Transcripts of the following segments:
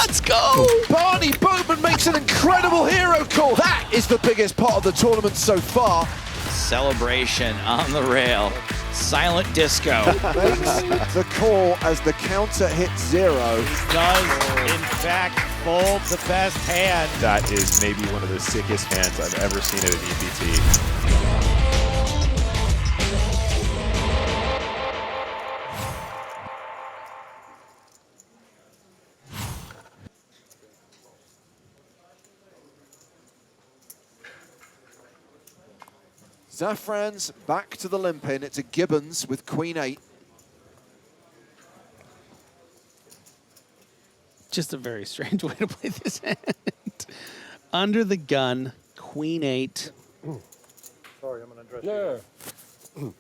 Let's go! Barney Boatman makes an incredible hero call. That is the biggest part of the tournament so far. Celebration on the rail. Silent disco. Makes the call as the counter hits 0. Does, in fact, fold the best hand. That is maybe one of the sickest hands I've ever seen at an EPT. Zafran's back to the limp in. It's a Gibbons with Queen 8. Just a very strange way to play this hand. Under the gun, Queen 8. Sorry, I'm going to address you.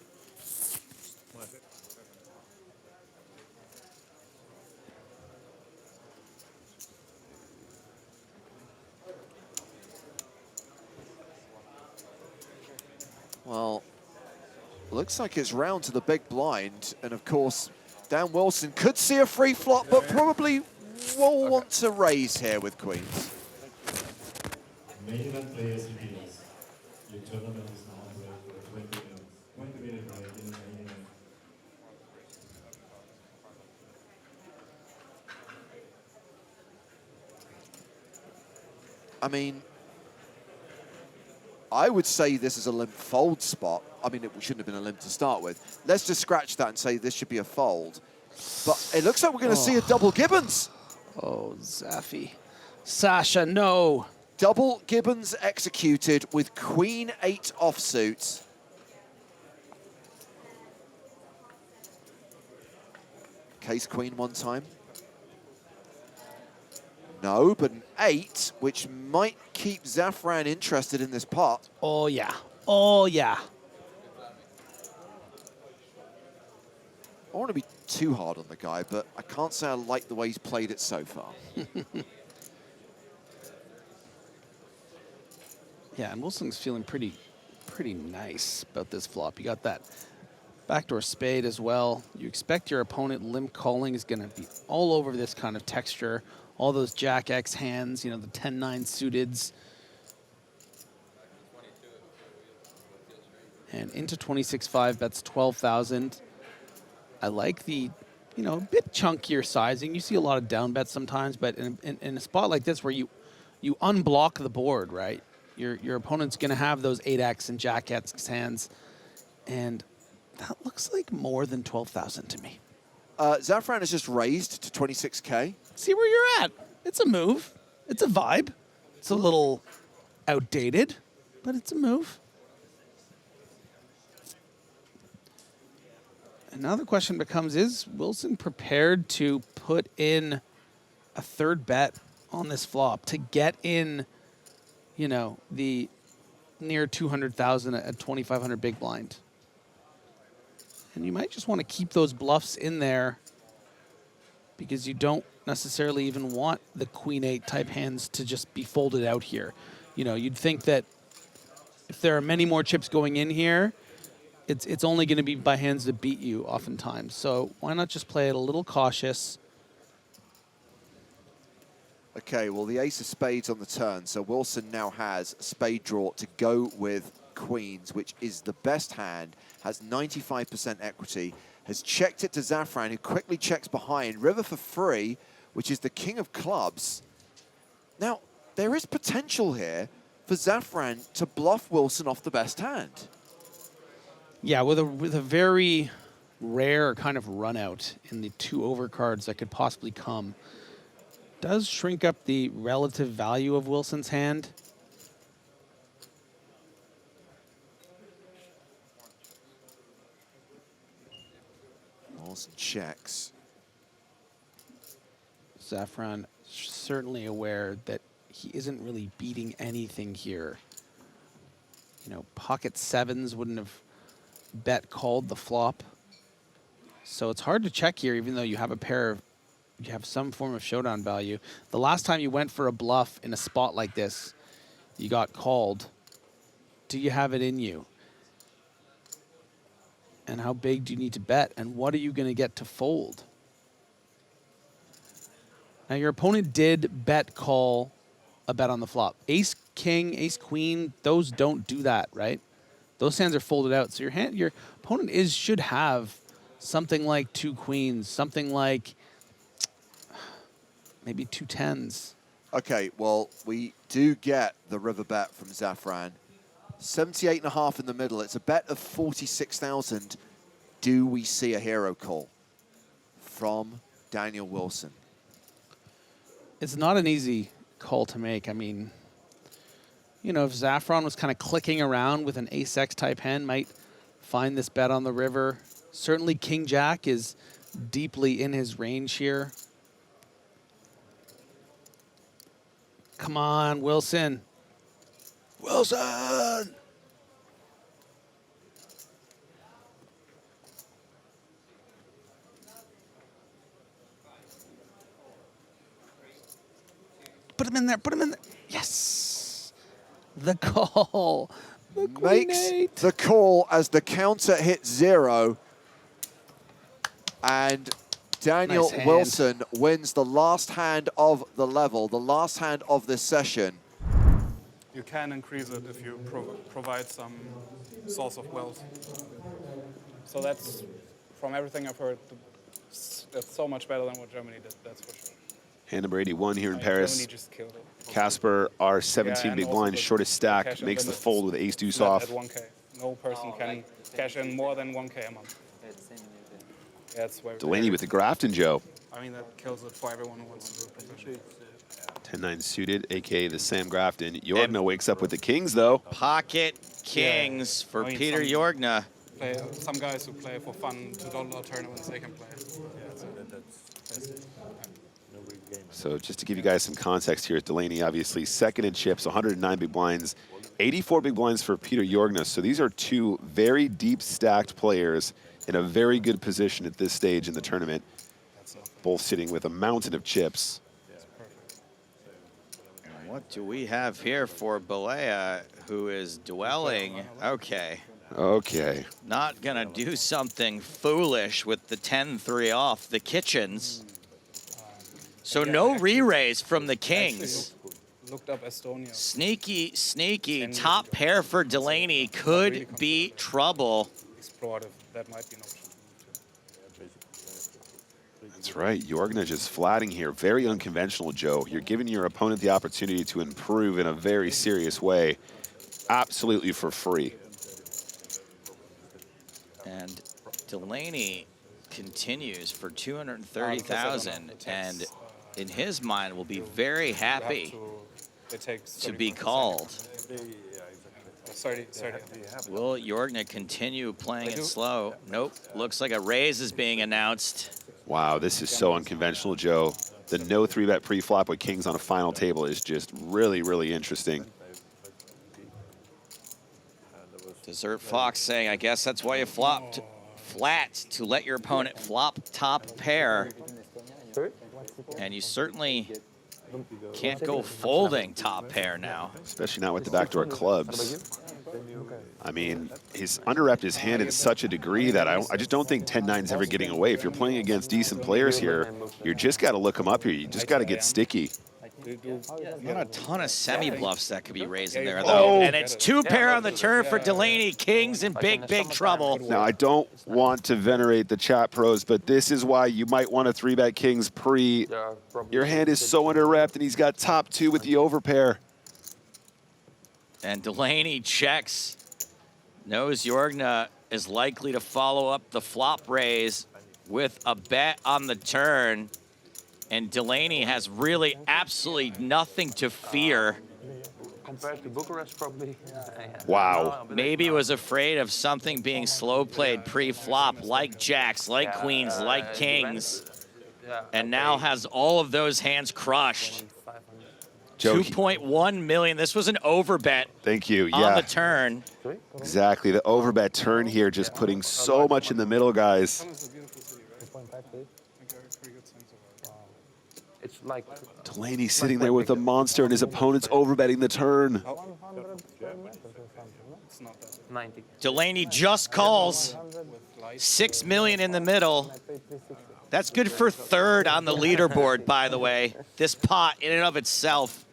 Well, looks like it's round to the big blind. And of course, Dan Wilson could see a free flop, but probably will want to raise here with queens. Main event players and viewers, your tournament is now underway for 20 minutes. 20-minute break in the main event. I mean, I would say this is a limp fold spot. I mean, it shouldn't have been a limp to start with. Let's just scratch that and say this should be a fold. But it looks like we're going to see a double Gibbons. Oh, Zaffy. Sasha, no. Double Gibbons executed with Queen 8 offsuit. Case Queen one time. No, but an 8, which might keep Zafran interested in this pot. Oh, yeah. Oh, yeah. I want to be too hard on the guy, but I can't say I like the way he's played it so far. Yeah, and Wilson's feeling pretty nice about this flop. You got that backdoor spade as well. You expect your opponent limp calling is going to be all over this kind of texture. All those Jack X hands, you know, the 10-9 suiteds. And into 26-5, that's 12,000. I like the, you know, a bit chunkier sizing. You see a lot of down bets sometimes, but in a spot like this where you unblock the board, right? Your opponent's going to have those 8X and Jack X hands. And that looks like more than 12,000 to me. Zafran has just raised to 26K. See where you're at. It's a move. It's a vibe. It's a little outdated, but it's a move. And now the question becomes, is Wilson prepared to put in a third bet on this flop to get in, you know, the near 200,000 at 2,500 big blind? And you might just want to keep those bluffs in there because you don't necessarily even want the Queen 8 type hands to just be folded out here. You know, you'd think that if there are many more chips going in here, it's only going to be by hands that beat you oftentimes. So why not just play it a little cautious? Okay, well, the ace of spades on the turn, so Wilson now has a spade draw to go with queens, which is the best hand, has 95% equity, has checked it to Zafran, who quickly checks behind. River for free, which is the king of clubs. Now, there is potential here for Zafran to bluff Wilson off the best hand. Yeah, with a very rare kind of run out in the 2 overcards that could possibly come. Does shrink up the relative value of Wilson's hand. Wilson checks. Zafran certainly aware that he isn't really beating anything here. You know, pocket sevens wouldn't have bet called the flop. So it's hard to check here, even though you have a pair of, you have some form of showdown value. The last time you went for a bluff in a spot like this, you got called. Do you have it in you? And how big do you need to bet? And what are you going to get to fold? Now, your opponent did bet call a bet on the flop. Ace king, ace queen, those don't do that, right? Those hands are folded out. So your opponent should have something like 2 queens, something like maybe 2 tens. Okay, well, we do get the river bet from Zafran. 78.5 in the middle. It's a bet of 46,000. Do we see a hero call from Daniel Wilson? It's not an easy call to make. I mean, you know, if Zafran was kind of clicking around with an ace-x type hand, might find this bet on the river. Certainly king-jack is deeply in his range here. Come on, Wilson. Wilson! Put him in there, put him in there. Yes! The call. The queen Makes eight. the call as the counter hits 0. And Daniel Nice hand. Wilson wins the last hand of the level, the last hand of this session. You can increase it if you provide some source of wealth. So that's, from everything I've heard, that's so much better than what Germany did, that's for sure. Hand number 81 here in Paris. Germany just killed it. Casper, our 17 and big also blind, the shortest stack, cash-in makes the limit fold with ace deuce set off. At 1K. No person can cash in more than 1K a month. Yeah, it's way Delaney with the Grafton Joe. I mean, that kills it for everyone who wants to do it professionally. 10-9 suited, aka the Sam Grafton. Jorgna wakes up with the kings, though. Pocket kings for I mean, Peter some- Jorgna. Some guys who play for fun, $2 tournaments, they can play. So just to give you guys some context here, Delaney obviously second in chips, 109 big blinds, 84 big blinds for Peter Jorgna. So these are two very deep stacked players in a very good position at this stage in the tournament, both sitting with a mountain of chips. What do we have here for Balea, who is dwelling? Okay. Okay. Not going to do something foolish with the 10-3 off the kitchens. So no re-raise from the kings. Looked up Estonia. Sneaky, sneaky. Top pair for Delaney could be trouble. Explorative, that might be an option. That's right. Jorgna just flatting here. Very unconventional, Joe. You're giving your opponent the opportunity to improve in a very serious way, absolutely for free. And Delaney continues for 230,000, and in his mind will be very happy to be called. 30. Will Jorgna continue playing it slow? Nope. Looks like a raise is being announced. Wow, this is so unconventional, Joe. The no 3-bet pre-flop with kings on a final table is just really, really interesting. Dessert Fox saying, I guess that's why you flopped flat, to let your opponent flop top pair. And you certainly can't go folding top pair now. Especially not with the backdoor clubs. I mean, he's under-repped his hand in such a degree that I just don't think 10-9's ever getting away. If you're playing against decent players here, you just got to look them up here. You just got to get sticky. Got a ton of semi-bluffs that could be raising there, though. And it's 2 pair on the turn for Delaney. Kings in big, big trouble. Now, I don't want to venerate the chat pros, but this is why you might want to 3-bet kings pre. Your hand is so under-repped, and he's got top 2 with the overpair. And Delaney checks. Knows Jorgna is likely to follow up the flop raise with a bet on the turn. And Delaney has really absolutely nothing to fear. Compared to Bucharest, probably. Wow. Maybe was afraid of something being slow played pre-flop, like jacks, like queens, like kings. And now has all of those hands crushed. 2.1 million. This was an overbet. Thank you. On Yeah, the turn. exactly. The overbet turn here, just putting so much in the middle, guys. It's like Delaney sitting there with a monster, and his opponent's overbetting the turn. 90. Delaney just calls. 6 million in the middle. That's good for third on the leaderboard, by the way. This pot in and of itself.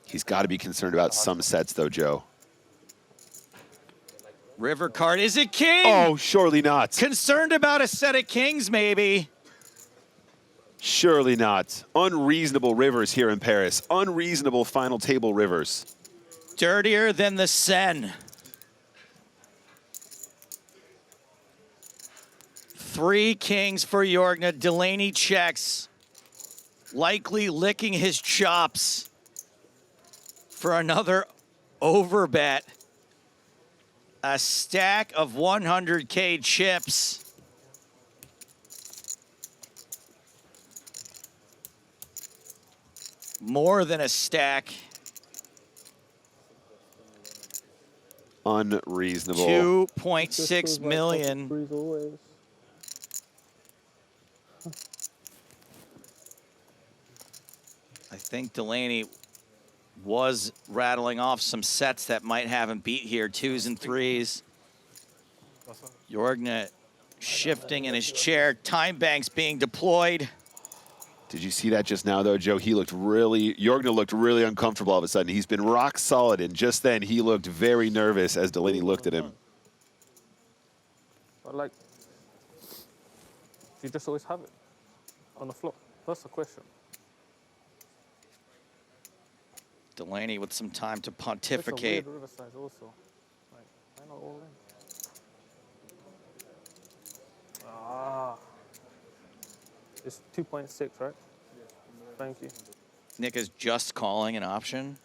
He's got to be concerned about some sets, though, Joe. River card, is it king? Oh, surely not. Concerned about a set of kings, maybe. Surely not. Unreasonable rivers here in Paris. Unreasonable final table rivers. Dirtier than the Seine. 3 kings for Jorgna. Delaney checks. Likely licking his chops for another overbet. A stack of 100K chips. More than a stack. Unreasonable. 2.6 million. I think Delaney was rattling off some sets that might have him beat here, 2s and 3s. Jorgna shifting in his chair. Time banks being deployed. Did you see that just now, though, Joe? Jorgna looked really uncomfortable all of a sudden. He's been rock solid, and just then he looked very nervous as Delaney looked at him. But like, you just always have it on the flop. That's the question. Delaney with some time to It's a pontificate. weird river size also. Like, why not all in? Ah. It's 2.6, right? Thank you. Nick is just calling an option.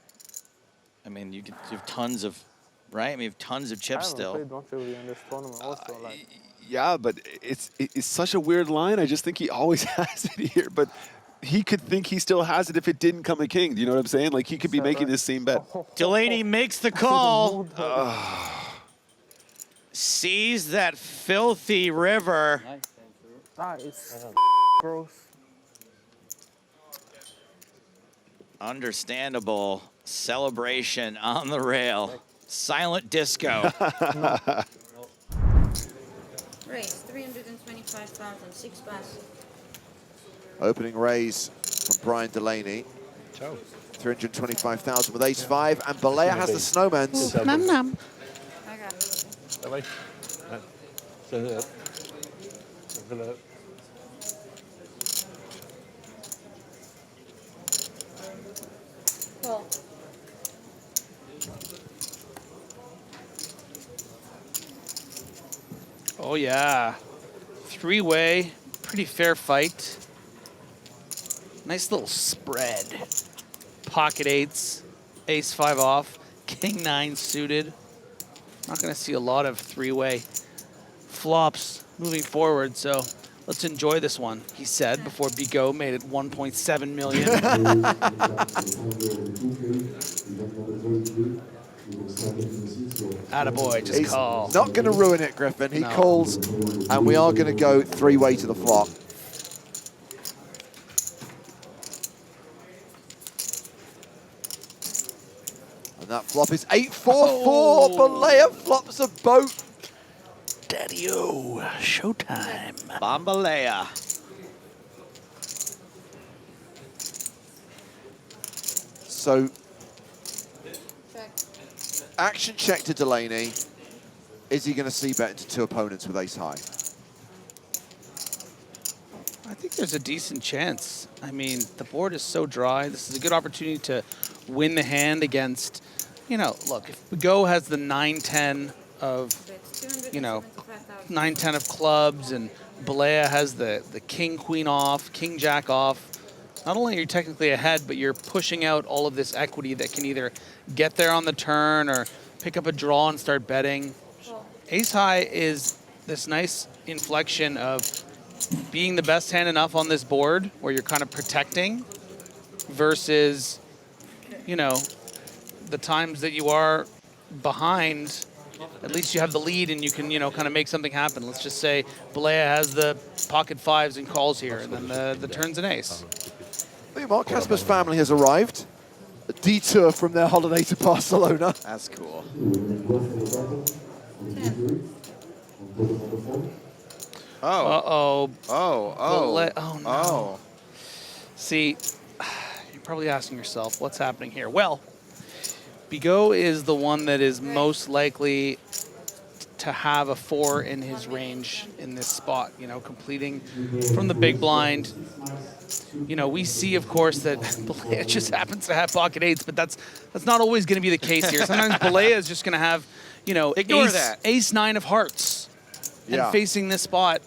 I mean, you have tons of, right? I mean, you have tons of chips still. I haven't played much really in this tournament also. Like, Yeah, but it's such a weird line. I just think he always has it here. But he could think he still has it if it didn't come a king. Do you know what I'm saying? Like, he could be making this same bet. Delaney makes the call. Sees that filthy river. that is gross. Understandable celebration on the rail. Silent disco. Raise 325,000, 6 pass. Opening raise from Brian Delaney. 325,000 with ace-5, and Balea has the snowmans. Num num. Okay. Cool. Oh, yeah. 3-way, pretty fair fight. Nice little spread. Pocket 8s, ace-5 off, king 9 suited. Not going to see a lot of 3-way flops moving forward, so let's enjoy this one, he said, before Bigot made it 1.7 million. Attaboy, just He's call. not going to ruin it, Griffin. He No. calls, and we are going to go 3-way to the flop. And that flop is 8-4-4. Oh. Balea flops a boat. Daddy-o, showtime. Bambalea. So Check. action check to Delaney. Is he going to see bet into 2 opponents with ace-high? I think there's a decent chance. I mean, the board is so dry. This is a good opportunity to win the hand against, you know, look, if Bigot has the 9-10 of, So it's you know, 275,000. 9-10 of clubs, and Balea has the king-queen off, king-jack off, not only are you technically ahead, but you're pushing out all of this equity that can either get there on the turn or pick up a draw and start betting. Cool. Ace-high is this nice inflection of being the best hand enough on this board where you're kind of protecting versus, you know, the times that you are behind, at least you have the lead and you can, you know, kind of make something happen. Let's just say Balea has the pocket 5s and calls here, and then the turn's an ace. Meanwhile, Casper's family has arrived. A detour from their holiday to Barcelona. That's cool. 10. Oh. Uh-oh. Oh. Oh. Oh, no. Oh. See, you're probably asking yourself, what's happening here? Well, Bigot is the one that is most likely to have a 4 in his range in this spot, you know, completing from the big blind. You know, we see, of course, that Balea just happens to have pocket 8s, but that's not always going to be the case here. Sometimes Balea is just going to have, you know, ace 9 of hearts. Yeah. And facing this spot,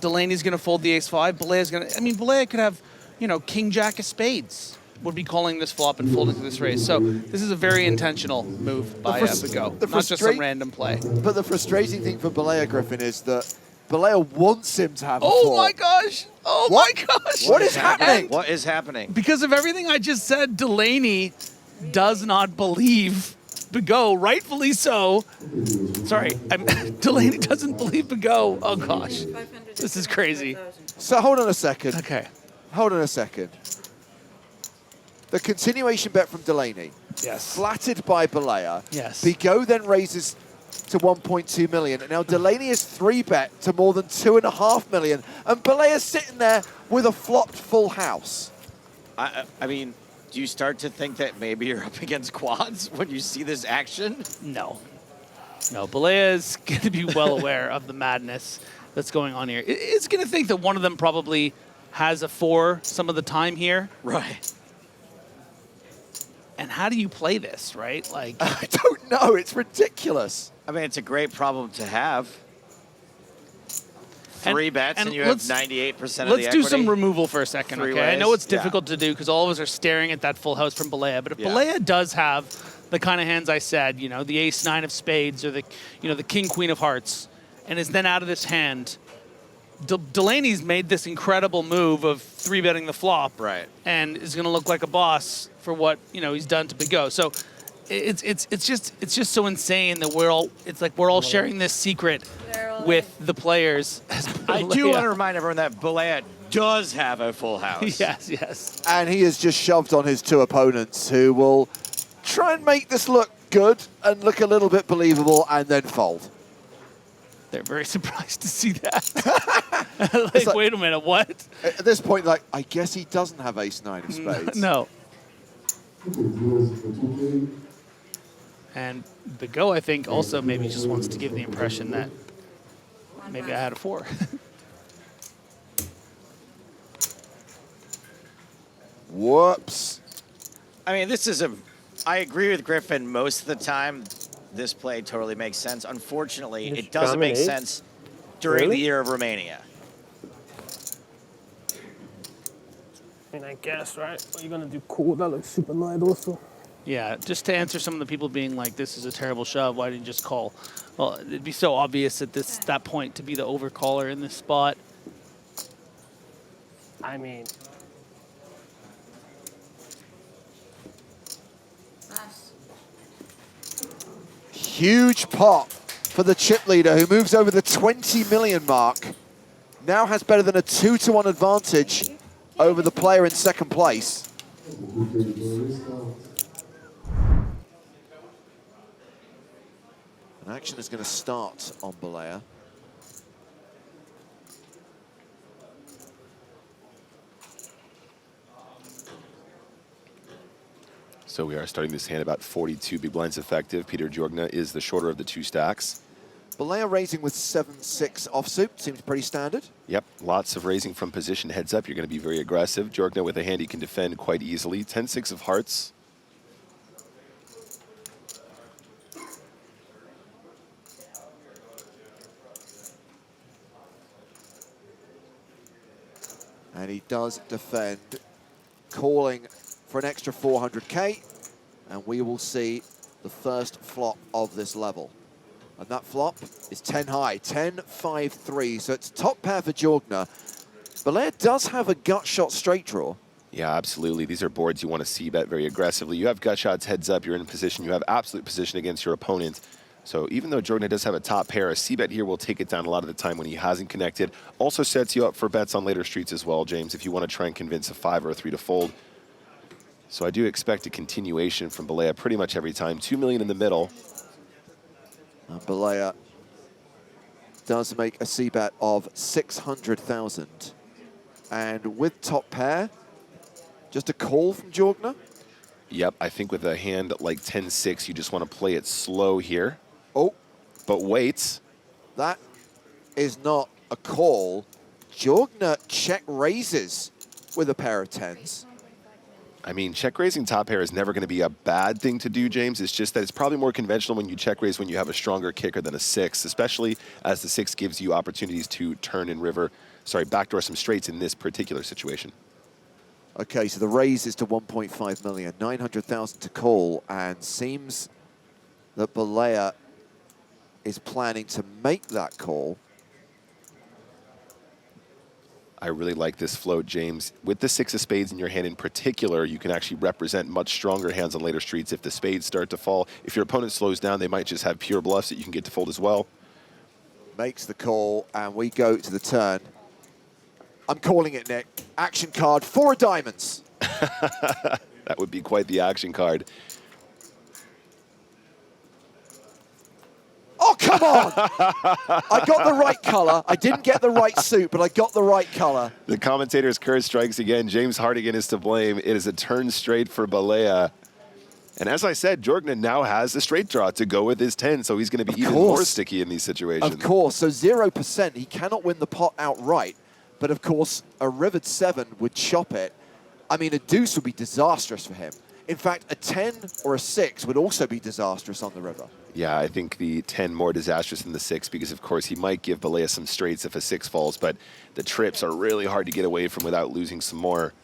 Delaney's going to fold the ace 5. Balea's going to, I mean, Balea could have, you know, king jack of spades would be calling this flop and folding to this raise. So this is a very intentional move by Bigot, not just some random play. But the frustrating thing for Balea, Griffin, is that Balea wants him to have a 4. Oh my gosh! Oh my gosh! What is happening? What is happening? Because of everything I just said, Delaney does not believe Bigot, rightfully so. Sorry, Delaney doesn't believe Bigot. Oh gosh, this is crazy. So hold on a second. Okay. Hold on a second. The continuation bet from Delaney. Yes. Flattered by Balea. Yes. Bigot then raises to 1.2 million. And now Delaney is 3-bet to more than 2.5 million. And Balea's sitting there with a flopped full house. I mean, do you start to think that maybe you're up against quads when you see this action? No. No, Balea is going to be well aware of the madness that's going on here. It's going to think that one of them probably has a 4 some of the time here. Right. And how do you play this, right? Like, I don't know. It's ridiculous. I mean, it's a great problem to have. 3 bets and you have 98% of the equity. Let's do some removal for a second, okay? I know it's difficult to do because all of us are staring at that full house from Balea, but if Balea does have the kind of hands I said, you know, the ace 9 of spades or the, you know, the king queen of hearts, and is then out of this hand, Delaney's made this incredible move of 3-betting the flop, right? And is going to look like a boss for what, you know, he's done to Bigot. So it's just so insane that we're all sharing this secret with the players. I do want to remind everyone that Balea does have a full house. Yes, yes. And he has just shoved on his 2 opponents who will try and make this look good and look a little bit believable and then fold. They're very surprised to see that. like, wait a minute, what? At this point, like, I guess he doesn't have ace 9 of spades. No. And Bigot, I think, also maybe just wants to give the impression that maybe I had a 4. Whoops. I mean, this is I agree with Griffin most of the time. This play totally makes sense. Unfortunately, it doesn't make sense during the year of Romania. I mean, I guess, right? What are you going to do? Cool. That looks super nice also. Yeah, just to answer some of the people being like, this is a terrible shove, why didn't you just call? Well, it'd be so obvious at that point to be the overcaller in this spot. I mean... Huge pot for the chip leader who moves over the 20 million mark. Now has better than a 2-to-1 advantage over the player in second place. And action is going to start on Balea. So we are starting this hand about 42 big blinds effective. Peter Jorgna is the shorter of the 2 stacks. Balea raising with 7-6 offsuit. Seems pretty standard. Yep, lots of raising from position heads up. You're going to be very aggressive. Jorgna with a hand he can defend quite easily. 10-6 of hearts. And he does defend, calling for an extra 400k. And we will see the first flop of this level. And that flop is 10 high, 10-5-3. So it's top pair for Jorgna. Balea does have a gut shot straight draw. Yeah, absolutely. These are boards you want to c-bet very aggressively. You have gut shots heads up, you're in position, you have absolute position against your opponent. So even though Jorgna does have a top pair, a c-bet here will take it down a lot of the time when he hasn't connected. Also sets you up for bets on later streets as well, James, if you want to try and convince a 5 or a 3 to fold. So I do expect a continuation from Balea pretty much every time. 2 million in the middle. Balea does make a c-bet of 600,000. And with top pair, just a call from Jorgna. Yep, I think with a hand like 10-6, you just want to play it slow here. Oh. But wait. That is not a call. Jorgna check raises with a pair of 10s. I mean, check raising top pair is never going to be a bad thing to do, James. It's just that it's probably more conventional when you check raise when you have a stronger kicker than a 6, especially as the 6 gives you opportunities to turn and backdoor some straights in this particular situation. Okay, so the raise is to 1.5 million, 900,000 to call, and seems that Balea is planning to make that call. I really like this float, James. With the 6 of spades in your hand in particular, you can actually represent much stronger hands on later streets if the spades start to fall. If your opponent slows down, they might just have pure bluffs that you can get to fold as well. Makes the call, and we go to the turn. I'm calling it, Nick. Action card, 4 of diamonds. That would be quite the action card. Oh, come on! I got the right color. I didn't get the right suit, but I got the right color. The commentator's curse strikes again. James Hardigan is to blame. It is a turn straight for Balea. And as I said, Jorgna now has a straight draw to go with his 10, so he's going to be even more sticky in these situations. Of course, so 0%. He cannot win the pot outright. But of course, a rivered 7 would chop it. I mean, a deuce would be disastrous for him. In fact, a 10 or a 6 would also be disastrous on the river. Yeah, I think the 10 more disastrous than the 6 because, of course, he might give Balea some straights if a 6 falls, but the trips are really hard to get away from without losing some more.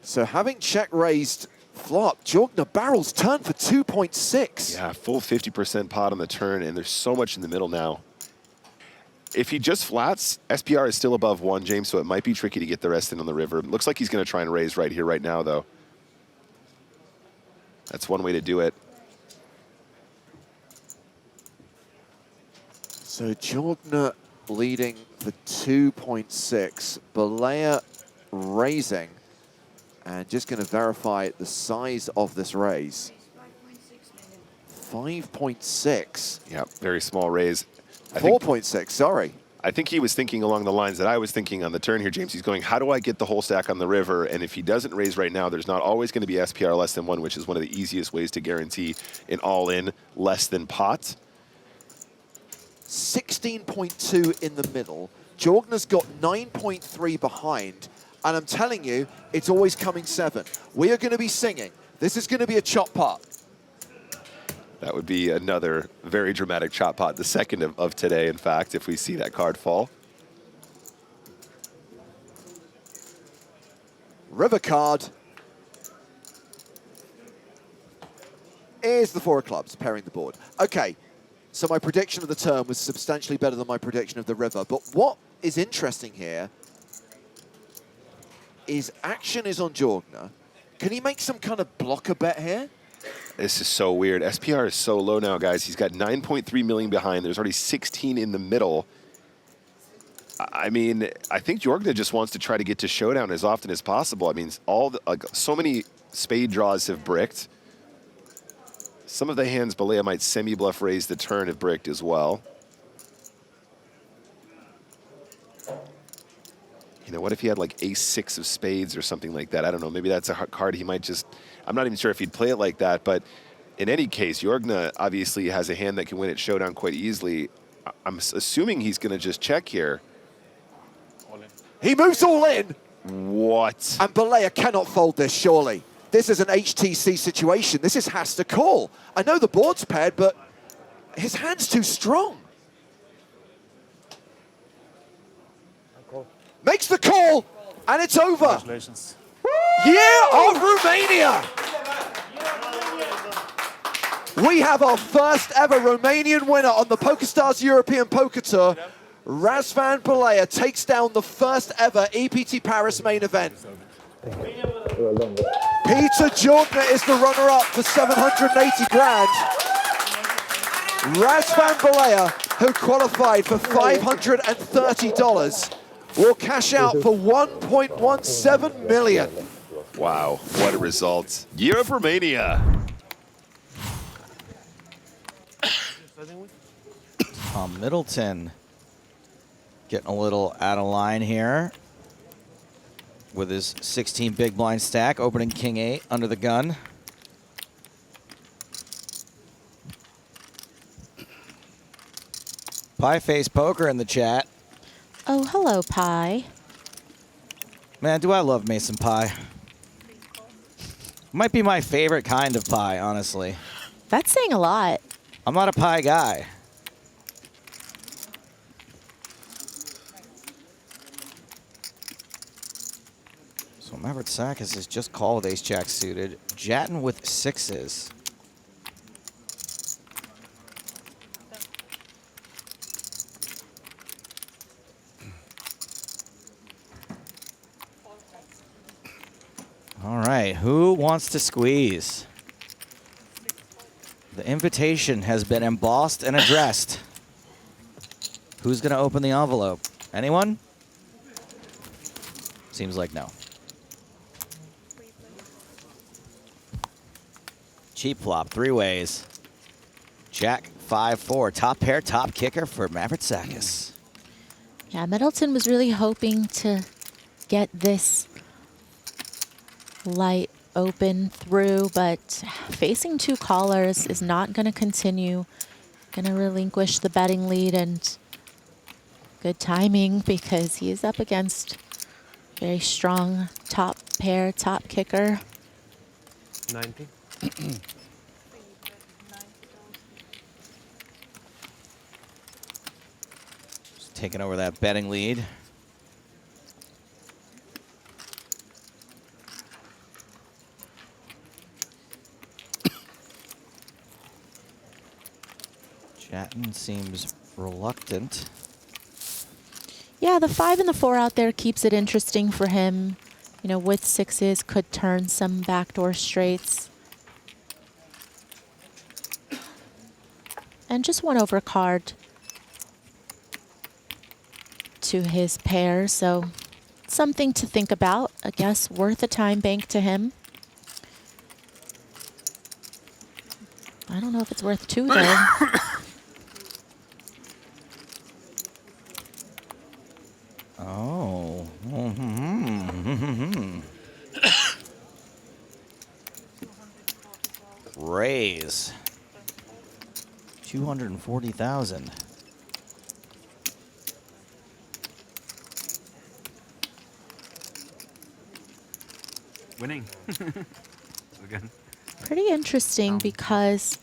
So having check raised flop, Jorgna barrels turn for 2.6. Yeah, full 50% pot on the turn, and there's so much in the middle now. If he just flats, SPR is still above 1, James, so it might be tricky to get the rest in on the river. Looks like he's going to try and raise right here, right now, though. That's one way to do it. So Jorgna leading for 2.6. Balea raising. And just going to verify the size of this raise. 5.6. Yeah, very small raise. 4.6, sorry. I think he was thinking along the lines that I was thinking on the turn here, James. He's going, how do I get the whole stack on the river? And if he doesn't raise right now, there's not always going to be SPR less than 1, which is one of the easiest ways to guarantee an all-in less than pot. 16.2 in the middle. Jorgna's got 9.3 behind. And I'm telling you, it's always coming 7. We are going to be singing. This is going to be a chop pot. That would be another very dramatic chop pot, the second of today, in fact, if we see that card fall. River card is the 4 of clubs, pairing the board. Okay, so my prediction of the turn was substantially better than my prediction of the river. But what is interesting here is action is on Jorgna. Can he make some kind of blocker bet here? This is so weird. SPR is so low now, guys. He's got 9.3 million behind. There's already 16 in the middle. I mean, I think Jorgna just wants to try to get to showdown as often as possible. I mean, so many spade draws have bricked. Some of the hands Balea might semi-bluff raise the turn have bricked as well. You know, what if he had like ace-6 of spades or something like that? I don't know. Maybe that's a card he might just... I'm not even sure if he'd play it like that, but in any case, Jorgna obviously has a hand that can win at showdown quite easily. I'm assuming he's going to just check here. All in. He moves all in. What? And Balea cannot fold this, surely. This is an HTC situation. This has to call. I know the board's paired, but his hand's too strong. Makes the call, and it's over. Congratulations. Year of Romania. We have our first ever Romanian winner on the PokerStars European Poker Tour. Razvan Balea takes down the first ever EPT Paris main event. Peter Jorgna is the runner-up for 780 grand. Razvan Balea, who qualified for $530, will cash out for $1.17 million. Wow, what a result. Year of Romania. Tom Middleton getting a little out of line here with his 16 big blind stack, opening king 8 under the gun. Pie Face Poker in the chat. Oh, hello, Pie. Man, do I love Mason pie. Might be my favorite kind of pie, honestly. That's saying a lot. I'm not a pie guy. So Mavritsakis is just called with ace-jack suited. Jattin with 6s. All right, who wants to squeeze? The invitation has been embossed and addressed. Who's going to open the envelope? Anyone? Seems like no. Cheap flop, 3 ways. Jack 5-4, top pair, top kicker for Mavritsakis. Yeah, Middleton was really hoping to get this light open through, but facing 2 callers is not going to continue. Going to relinquish the betting lead, and good timing because he is up against very strong top pair, top kicker. 90. Just taking over that betting lead. Jattin seems reluctant. Yeah, the 5 and the 4 out there keeps it interesting for him. You know, with 6s, could turn some backdoor straights. And just 1 overcard to his pair, so something to think about. I guess worth a time bank to him. I don't know if it's worth 2 though. Oh. Raise. 240,000. Winning. Again. Pretty interesting because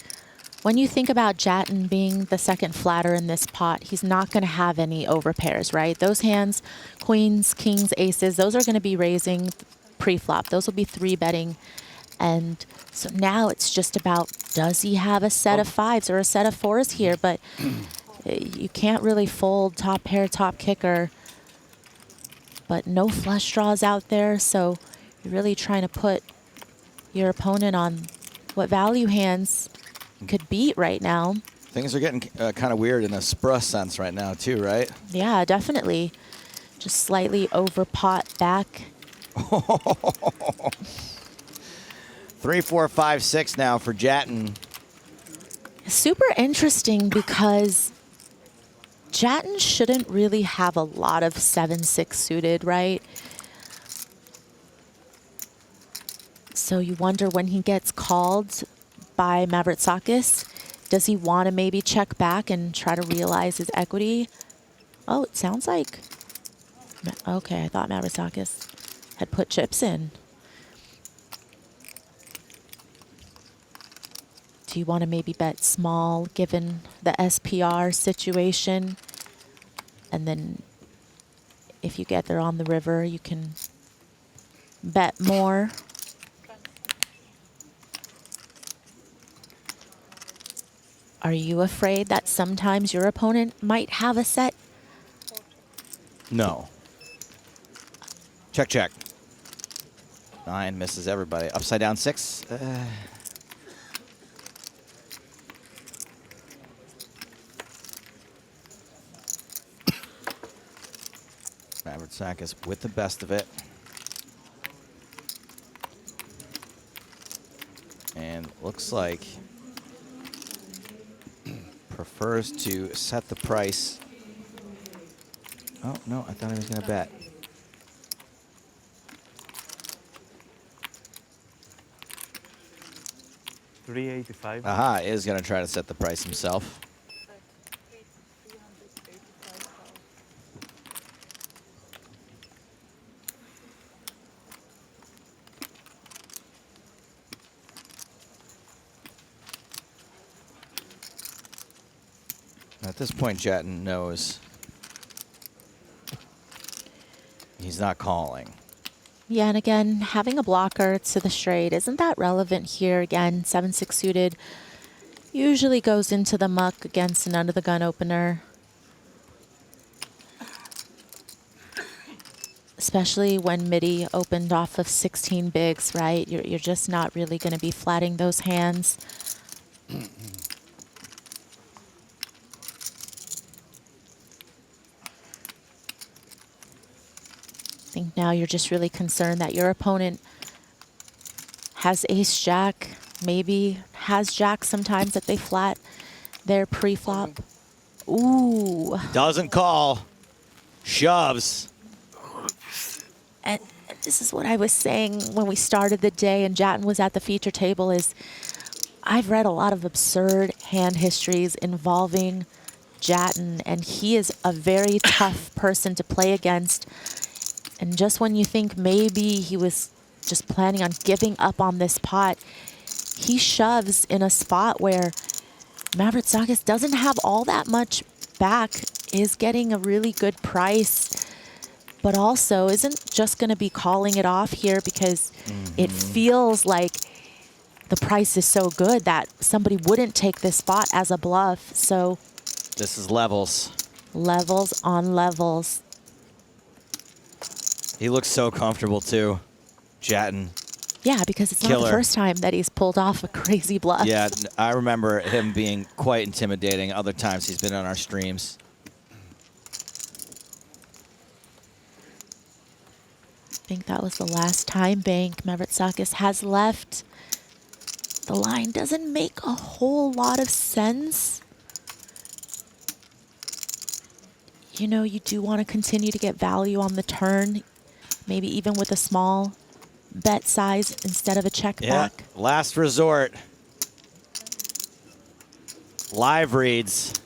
when you think about Jattin being the second flatter in this pot, he's not going to have any overpairs, right? Those hands, queens, kings, aces, those are going to be raising pre-flop. Those will be 3-betting. And so now it's just about, does he have a set of 5s or a set of 4s here? But you can't really fold top pair, top kicker. But no flush draws out there, so you're really trying to put your opponent on what value hands could beat right now. Things are getting kind of weird in a spruce sense right now too, right? Yeah, definitely. Just slightly over pot back. 3, 4, 5, 6 now for Jattin. Super interesting because Jattin shouldn't really have a lot of 7-6 suited, right? So you wonder when he gets called by Mavritsakis, does he want to maybe check back and try to realize his equity? Oh, it sounds like... Okay, I thought Mavritsakis had put chips in. Do you want to maybe bet small given the SPR situation? And then if you get there on the river, you can bet more. Are you afraid that sometimes your opponent might have a set? No. Check, check. 9 misses everybody. Upside down 6. Mavritsakis with the best of it. And looks like prefers to set the price. Oh, no, I thought he was going to bet. $385. Aha, is going to try to set the price himself. At this point, Jatton knows he's not calling. Yeah, and again, having a blocker to the straight, isn't that relevant here? Again, 7-6 suited usually goes into the muck against an under the gun opener. Especially when MIDI opened off of 16 bigs, right? You're just not really going to be flatting those hands. I think now you're just really concerned that your opponent has ace jack, maybe has jack sometimes that they flat their pre-flop. Ooh. Doesn't call. Shoves. And this is what I was saying when we started the day and Jatton was at the feature table is I've read a lot of absurd hand histories involving Jatton, and he is a very tough person to play against. And just when you think maybe he was just planning on giving up on this pot, he shoves in a spot where Mavrotsakis doesn't have all that much back, is getting a really good price, but also isn't just going to be calling it off here because it feels like the price is so good that somebody wouldn't take this spot as a bluff. So this is levels. Levels on levels. He looks so comfortable too, Jatton. Yeah, because it's not Killer. the first time that he's pulled off a crazy bluff. Yeah, I remember him being quite intimidating other times he's been on our streams. I think that was the last time Bank Mavrotsakis has left. The line doesn't make a whole lot of sense. You know, you do want to continue to get value on the turn, maybe even with a small bet size instead of a check back. Last resort. Live reads.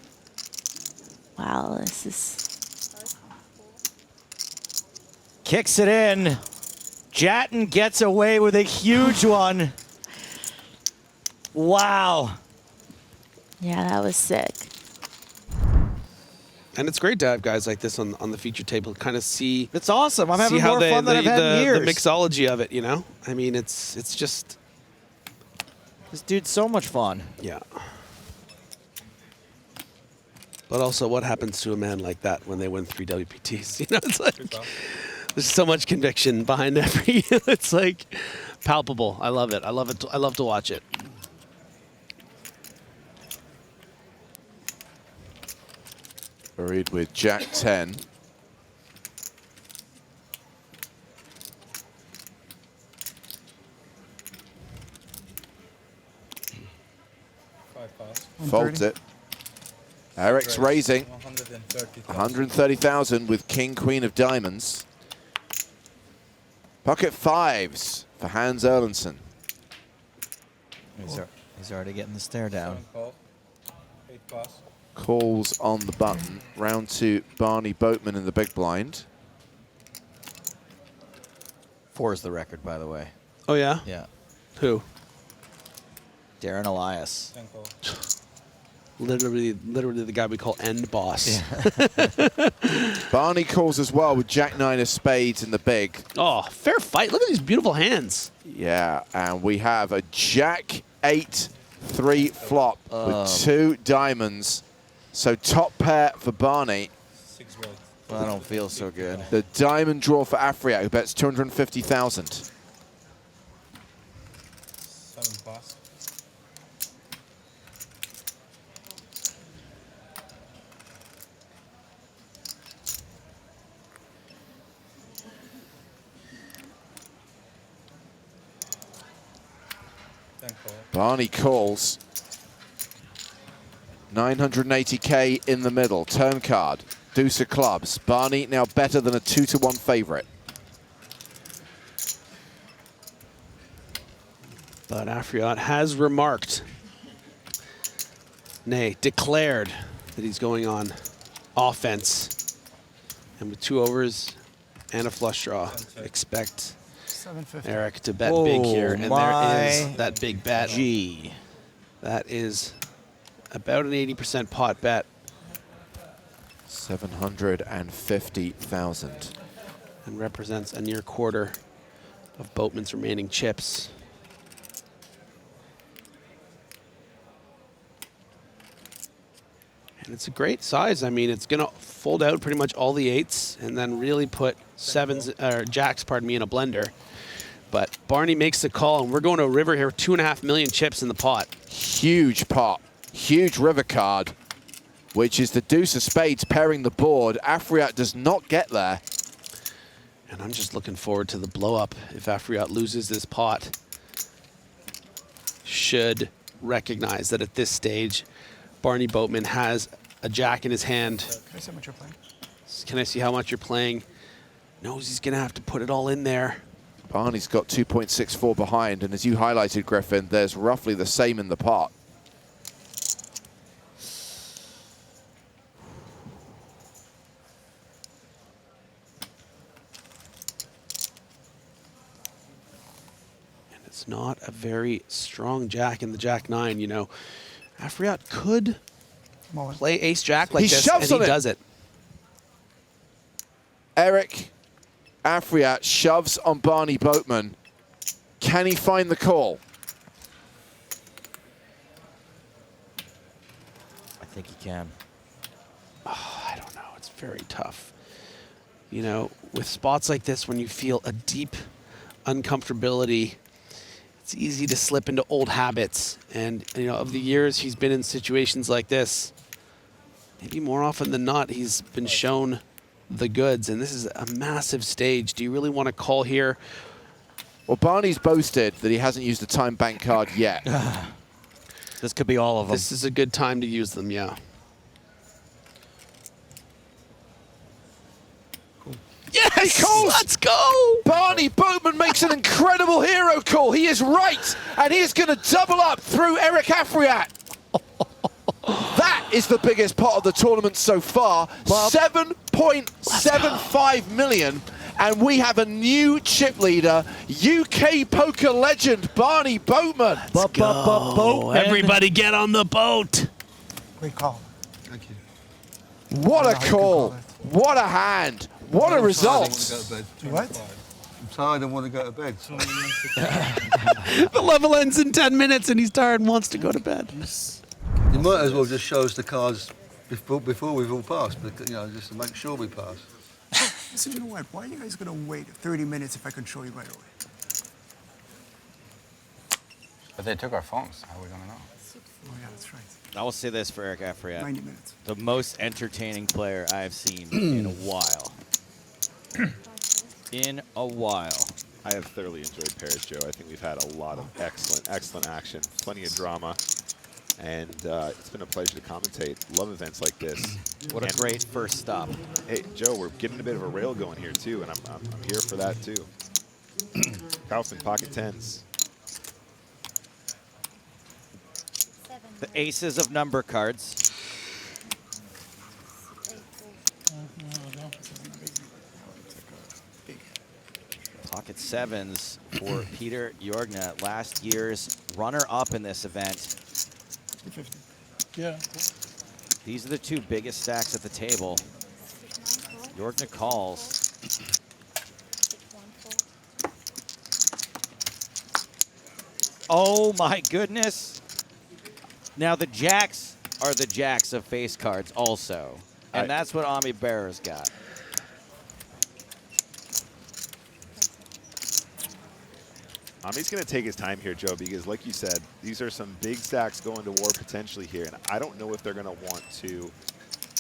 Wow, this is... Kicks it in. Jatton gets away with a huge one. Wow. Yeah, that was sick. And it's great to have guys like this on the feature table, kind of see. It's awesome. I'm having see how more fun than I've had in years. The mixology of it, you know. I mean, it's just. This dude's so much fun. Yeah. But also, what happens to a man like that when they win 3 WPTs? You know, it's like there's so much conviction behind every. It's like palpable. I love it. I love it. I love to watch it. Buried with Jack 10. Folds it. Eric's raising 130,000 with King, Queen of Diamonds. Pocket fives for Hans Erlandson. He's already getting the stare down. Calls on the button. Round to Barney Boatman in the big blind. 4 is the record, by the way. Oh, yeah? Yeah. Who? Darren Elias. Literally the guy we call end boss. Yeah. Barney calls as well with Jack 9 of spades in the big. Oh, fair fight. Look at these beautiful hands. Yeah, and we have a Jack 8-3 flop with 2 diamonds. So top pair for Barney. Well, I don't feel so good. The diamond draw for Afriat, who bets 250,000. 7 pass. Barney calls. 980K in the middle. Turn card. Deuce of clubs. Barney now better than a 2-to-1 favorite. But Afriat has remarked, nay, declared that he's going on offense. And with 2 overs and a flush draw, expect Eric to bet big here. And there is that big bet. Gee. That is about an 80% pot bet. 750,000. And represents a near quarter of Boatman's remaining chips. And it's a great size. I mean, it's going to fold out pretty much all the 8s and then really put jacks, pardon me, in a blender. But Barney makes the call, and we're going to a river here with 2.5 million chips in the pot. Huge pot. Huge river card, which is the deuce of spades pairing the board. Afriat does not get there. And I'm just looking forward to the blow up if Afriat loses this pot. Should recognize that at this stage, Barney Boatman has a jack in his hand. Can I see how much you're playing? Can I see how much you're playing? Knows he's going to have to put it all in there. Barney's got 2.64 behind, and as you highlighted, Griffin, there's roughly the same in the pot. And it's not a very strong jack in the jack-9, you know. Afriat could play ace-jack like this, and he does it. Eric Afriat shoves on Barney Boatman. Can he find the call? I think he can. Oh, I don't know. It's very tough. You know, with spots like this, when you feel a deep uncomfortability, it's easy to slip into old habits. And, you know, of the years he's been in situations like this, maybe more often than not, he's been shown the goods. And this is a massive stage. Do you really want to call here? Well, Barney's boasted that he hasn't used a time bank card yet. This could be all of them. This is a good time to use them, yeah. Yes! He calls! Let's go! Barney Boatman makes an incredible hero call. He is right, and he is going to double up through Eric Afriat. That is the biggest pot of the tournament so far, 7.75 million. And we have a new chip leader, UK poker legend, Barney Boatman. Let's go. Everybody get on the boat. Great call. Thank you. What a call. What a hand. What a result. What? I'm tired and want to go to bed. The level ends in 10 minutes and he's tired and wants to go to bed. You might as well just show us the cards before we've all passed, but, you know, just to make sure we pass. Listen, you know what? Why are you guys going to wait 30 minutes if I can show you right away? But they took our phones. How are we going to know? Oh, yeah, that's right. I will say this for Eric Afriat. 90 minutes. The most entertaining player I've seen in a while. In a while. I have thoroughly enjoyed pairs, Joe. I think we've had a lot of excellent action, plenty of drama, and it's been a pleasure to commentate. Love events like this. What a great first stop. Hey, Joe, we're getting a bit of a rail going here, too, and I'm here for that, too. Carlson, pocket tens. The aces of number cards. Pocket sevens for Peter Jorgna, last year's runner-up in this event. 50. Yeah. These are the two biggest stacks at the table. Jorgna calls. Oh my goodness. Now the jacks are the jacks of face cards also. And that's what Ami Bearer's got. Ami's going to take his time here, Joe, because like you said, these are some big stacks going to war potentially here. And I don't know if they're going to want to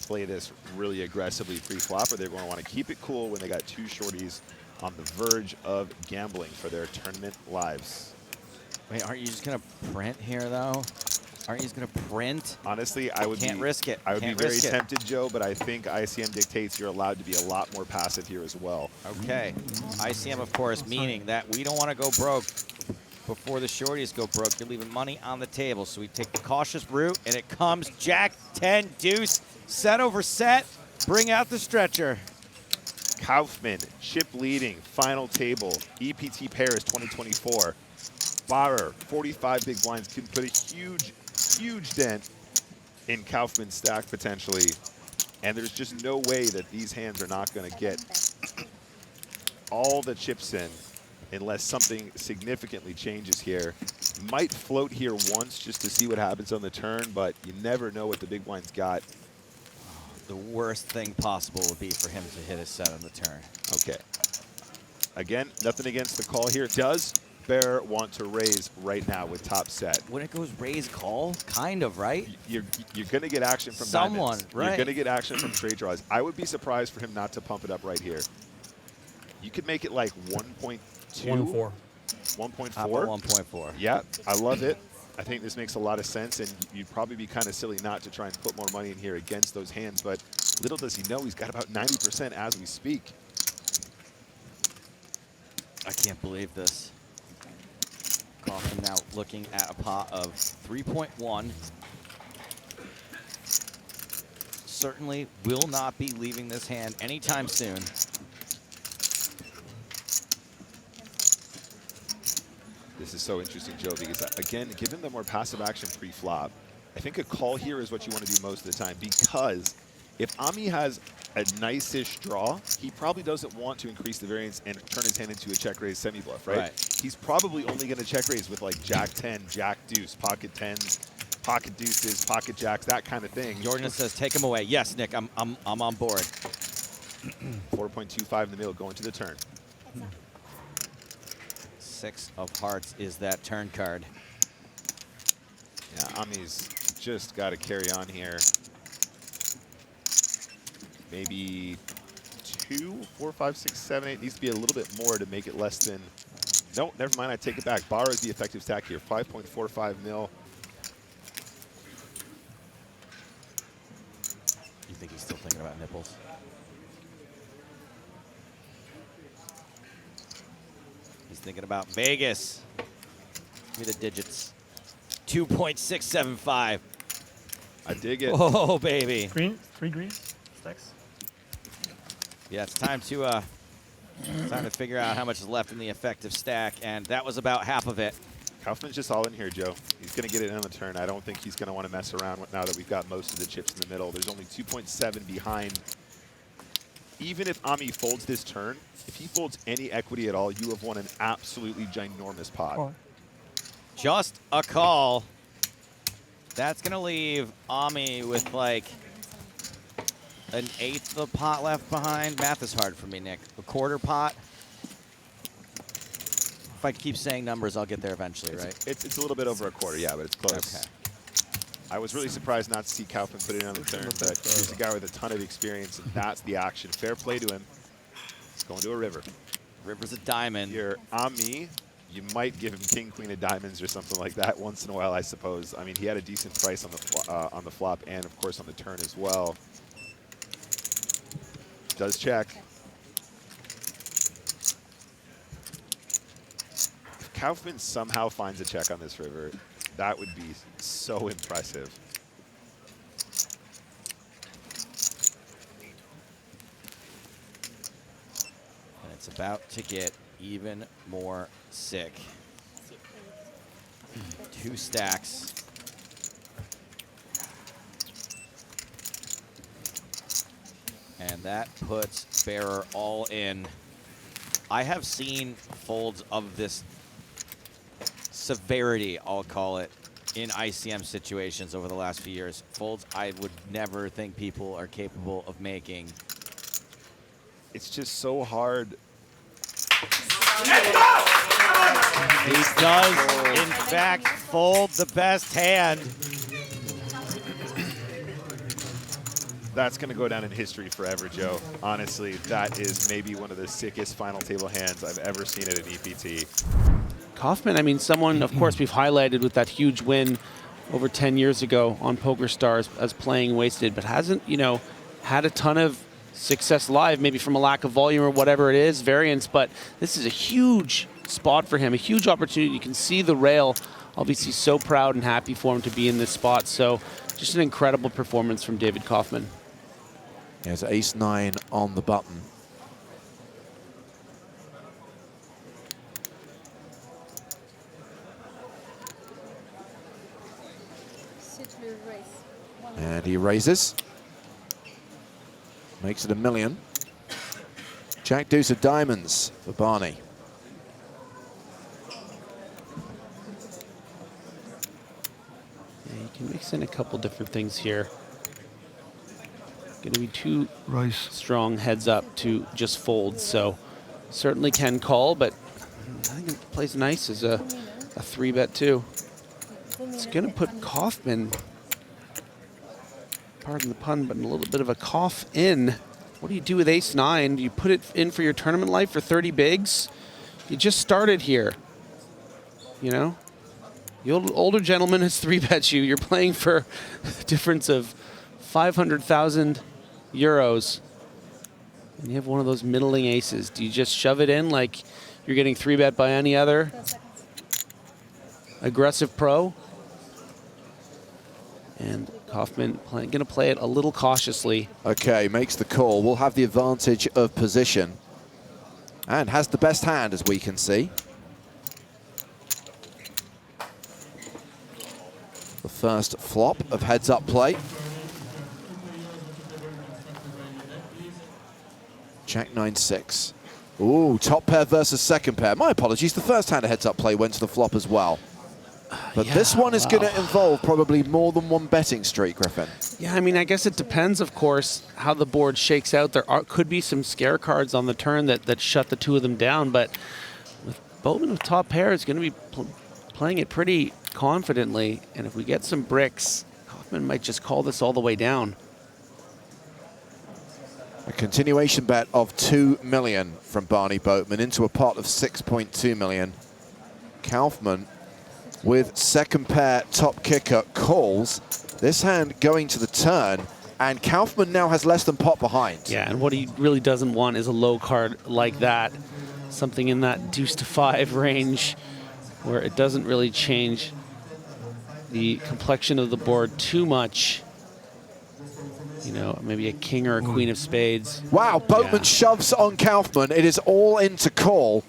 play this really aggressively pre-flop, or they're going to want to keep it cool when they got two shorties on the verge of gambling for their tournament lives. Wait, aren't you just going to print here, though? Aren't you just going to print? Honestly, I would Can't risk it. I would Can't be very risk it. tempted, Joe, but I think ICM dictates you're allowed to be a lot more passive here as well. Okay. ICM, of course, meaning that we don't want to go broke before the shorties go broke. You're leaving money on the table. So we take the cautious route, and it comes Jack 10 deuce, set over set, bring out the stretcher. Kaufman, chip leading, final table, EPT Paris 2024. Barrer, 45 big blinds, can put a huge dent in Kaufman's stack potentially. And there's just no way that these hands are not going to get all the chips in unless something significantly changes here. Might float here once just to see what happens on the turn, but you never know what the big blind's got. The worst thing possible would be for him to hit a set on the turn. Okay. Again, nothing against the call here. Does Bear want to raise right now with top set? When it goes raise call, kind of, right? You're going to get action from someone, diamonds. right? You're going to get action from straight draws. I would be surprised for him not to pump it up right here. You could make it like 1.2. 1.4. 1.4? 1.4. Yeah, I love it. I think this makes a lot of sense, and you'd probably be kind of silly not to try and put more money in here against those hands, but little does he know he's got about 90% as we speak. I can't believe this. Kaufman now looking at a pot of 3.1. Certainly will not be leaving this hand anytime soon. This is so interesting, Joe, because, again, given the more passive action pre-flop, I think a call here is what you want to do most of the time, because if Ami has a nice-ish draw, he probably doesn't want to increase the variance and turn his hand into a check-raise semi-bluff, right? He's probably only going to check-raise with, like, Jack 10, Jack deuce, pocket 10s, pocket deuces, pocket jacks, that kind of thing. Jorgna says, take him away. Yes, Nick, I'm on board. 4.25 in the middle, going to the turn. 6 of hearts is that turn card. Yeah, Ami's just got to carry on here. Maybe 2, 4, 5, 6, 7, 8. Needs to be a little bit more to make it less than. No, never mind. I take it back. Barra is the effective stack here. 5.45 mil. You think he's still thinking about nipples? He's thinking about Vegas. Give me the digits. 2.675. I dig it. Oh, baby. Green, 3 green stacks. Yeah, it's time to figure out how much is left in the effective stack, and that was about half of it. Kaufman's just all in here, Joe. He's going to get it on the turn. I don't think he's going to want to mess around now that we've got most of the chips in the middle. There's only 2.7 behind. Even if Ami folds this turn, if he folds any equity at all, you have won an absolutely ginormous pot. Oh. Just a call. That's going to leave Ami with like an 1/8 of pot left behind. Math is hard for me, Nick. A quarter pot. If I keep saying numbers, I'll get there eventually, right? It's a little bit over a quarter, yeah, but it's close. Okay. I was really surprised not to see Kaufman put it on the turn, but he's a guy with a ton of experience, and that's the action. Fair play to him. He's going to a river. River's a diamond. You're Ami. You might give him king, queen of diamonds or something like that once in a while, I suppose. I mean, he had a decent price on the flop and, of course, on the turn as well. Does check. If Kaufman somehow finds a check on this river, that would be so impressive. And it's about to get even more sick. 2 stacks. And that puts Bearer all in. I have seen folds of this severity, I'll call it, in ICM situations over the last few years. Folds I would never think people are capable of making. It's just so hard. He does, in fact, fold the best hand. That's going to go down in history forever, Joe. Honestly, that is maybe one of the sickest final table hands I've ever seen at an EPT. Kaufman, I mean, someone, of course, we've highlighted with that huge win over 10 years ago on PokerStars as playing Wasted, but hasn't, you know, had a ton of success live, maybe from a lack of volume or whatever it is, variance, but this is a huge spot for him, a huge opportunity. You can see the rail, obviously so proud and happy for him to be in this spot. So just an incredible performance from David Kaufman. There's ace-9 on the button. And he raises. Makes it $1 million. Jack deuce of diamonds for Barney. Yeah, you can mix in a couple different things here. Going to be too strong heads up to just fold, so certainly can call, but I think it plays nice as a 3-bet too. It's going to put Kaufman, pardon the pun, but a little bit of a cough in. What do you do with ace-9? Do you put it in for your tournament life for 30 bigs? You just started here, you know? The older gentleman has 3-bet you. You're playing for a difference of 500,000 euros. And you have one of those middling aces. Do you just shove it in like you're getting 3-bet by any other aggressive pro? And Kaufman going to play it a little cautiously. Okay, makes the call. Will have the advantage of position. And has the best hand, as we can see. The first flop of heads-up play. Jack 9-6. Ooh, top pair versus second pair. My apologies, the first hand of heads-up play went to the flop as well. But yeah, this one is going to involve probably more than one betting streak, Griffin. Yeah, I mean, I guess it depends, of course, how the board shakes out. There could be some scare cards on the turn that shut the two of them down, but with Boatman with top pair, it's going to be playing it pretty confidently, and if we get some bricks, Kaufman might just call this all the way down. A continuation bet of $2 million from Barney Boatman into a pot of $6.2 million. Kaufman with second pair top kicker calls. This hand going to the turn, and Kaufman now has less than pot behind. Yeah, and what he really doesn't want is a low card like that. Something in that deuce to 5 range where it doesn't really change the complexion of the board too much. You know, maybe a king or a queen of spades. Wow, Boatman shoves on Kaufman. It is all in to call.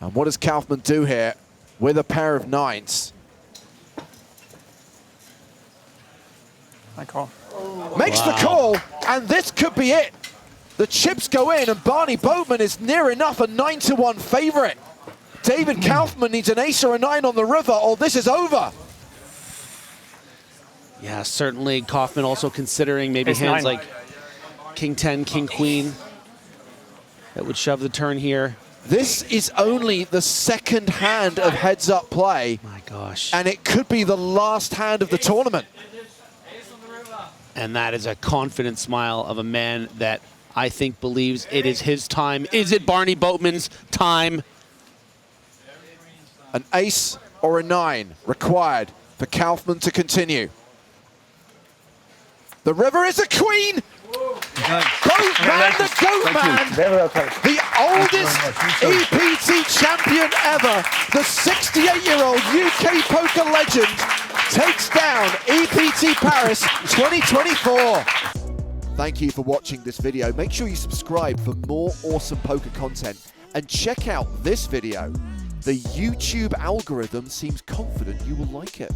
And what does Kaufman do here with a pair of 9s? I call. Makes the call, and this could be it. The chips go in, and Barney Boatman is near enough a 9-1 favorite. David Kaufman needs an ace or a 9 on the river, or this is over. Yeah, certainly Kaufman also considering maybe Ace hands 9. like king 10, king queen that would shove the turn here. This is only the second hand of heads-up play. My gosh. And it could be the last hand of the tournament. And that is a confident smile of a man that I think believes it is his time. Is it Barney Boatman's time? An ace or a 9 required for Kaufman to continue. The river is a queen. Boatman, the goat man, the oldest EPT champion ever, the 68-year-old UK poker legend takes down EPT Paris 2024. Thank you for watching this video. Make sure you subscribe for more awesome poker content and check out this video. The YouTube algorithm seems confident you will like it.